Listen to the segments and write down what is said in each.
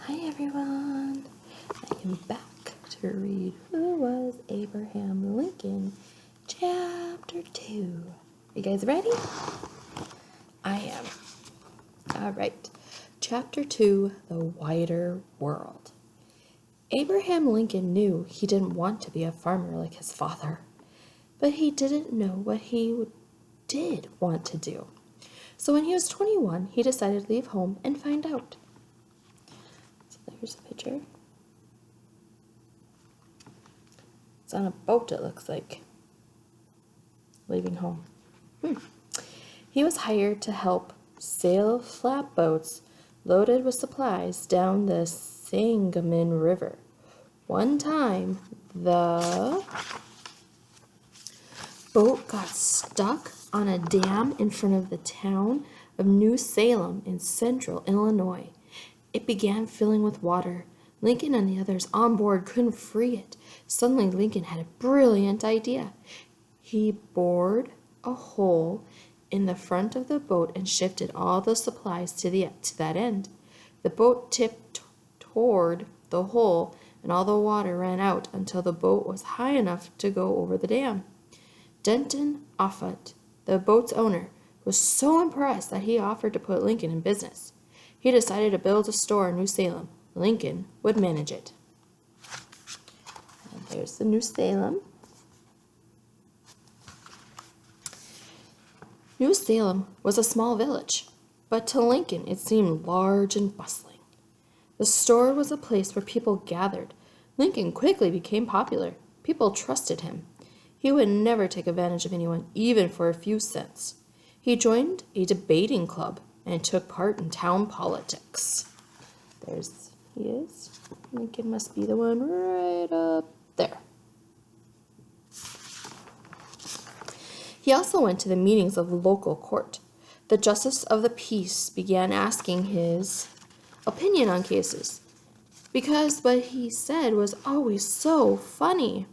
Hi everyone, I am back to read Who Was Abraham Lincoln, Chapter 2. You guys ready? I am. Alright, Chapter 2, The Wider World. Abraham Lincoln knew he didn't want to be a farmer like his father, but he didn't know what he did want to do. So when he was 21, he decided to leave home and find out. There's a picture. It's on a boat, it looks like. Leaving home. He was hired to help sail flatboats loaded with supplies down the Sangamon River. One time, the boat got stuck on a dam in front of the town of New Salem in central Illinois. It began filling with water. Lincoln and the others on board couldn't free it. Suddenly, Lincoln had a brilliant idea. He bored a hole in the front of the boat and shifted all the supplies to that end. The boat tipped toward the hole, and all the water ran out until the boat was high enough to go over the dam. Denton Offutt, the boat's owner, was so impressed that he offered to put Lincoln in business. He decided to build a store in New Salem. Lincoln would manage it. And there's the New Salem. New Salem was a small village, but to Lincoln it seemed large and bustling. The store was a place where people gathered. Lincoln quickly became popular. People trusted him. He would never take advantage of anyone, even for a few cents. He joined a debating club and took part in town politics. He is. Lincoln must be the one right up there. He also went to the meetings of the local court. The justice of the peace began asking his opinion on cases, because what he said was always so funny,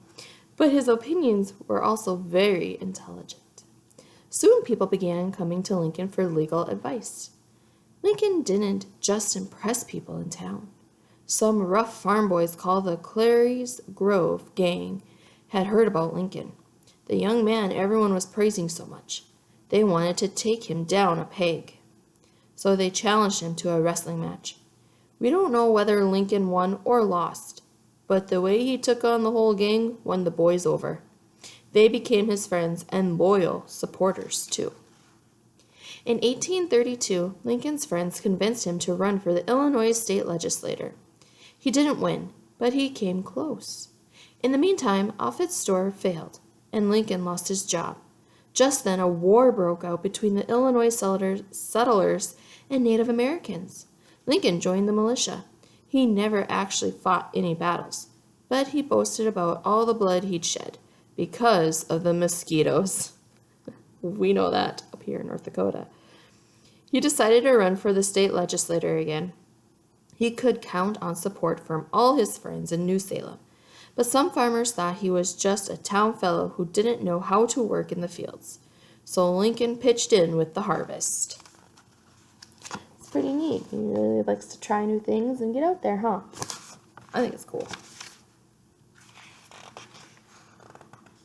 but his opinions were also very intelligent. Soon people began coming to Lincoln for legal advice. Lincoln didn't just impress people in town. Some rough farm boys called the Clary's Grove gang had heard about Lincoln, the young man everyone was praising so much. They wanted to take him down a peg. So they challenged him to a wrestling match. We don't know whether Lincoln won or lost, but the way he took on the whole gang won the boys over. They became his friends and loyal supporters, too. In 1832, Lincoln's friends convinced him to run for the Illinois state legislature. He didn't win, but he came close. In the meantime, Offutt's store failed, and Lincoln lost his job. Just then, a war broke out between the Illinois settlers and Native Americans. Lincoln joined the militia. He never actually fought any battles, but he boasted about all the blood he'd shed because of the mosquitoes. We know that up here in North Dakota. He decided to run for the state legislature again. He could count on support from all his friends in New Salem, but some farmers thought he was just a town fellow who didn't know how to work in the fields. So Lincoln pitched in with the harvest. It's pretty neat. He really likes to try new things and get out there, huh? I think it's cool.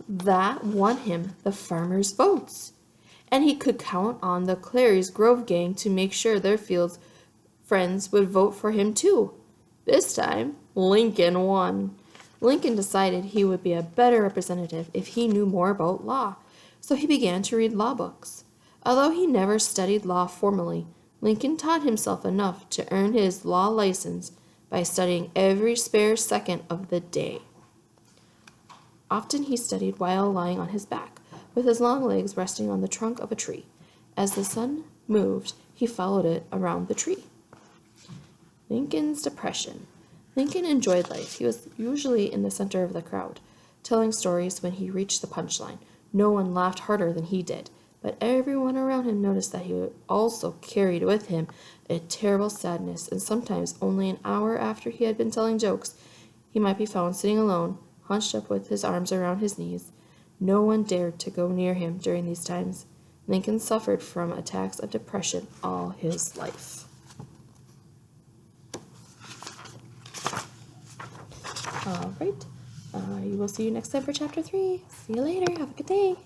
That won him the farmers' votes, and he could count on the Clary's Grove gang to make sure their fields friends would vote for him too. This time, Lincoln won. Lincoln decided he would be a better representative if he knew more about law, so he began to read law books. Although he never studied law formally, Lincoln taught himself enough to earn his law license by studying every spare second of the day. Often he studied while lying on his back, with his long legs resting on the trunk of a tree. As the sun moved, he followed it around the tree. Lincoln's depression. Lincoln enjoyed life. He was usually in the center of the crowd, telling stories when he reached the punchline. No one laughed harder than he did, but everyone around him noticed that he also carried with him a terrible sadness, and sometimes only an hour after he had been telling jokes, he might be found sitting alone, hunched up with his arms around his knees. No one dared to go near him during these times. Lincoln suffered from attacks of depression all his life. All right. We will see you next time for chapter 3. See you later. Have a good day.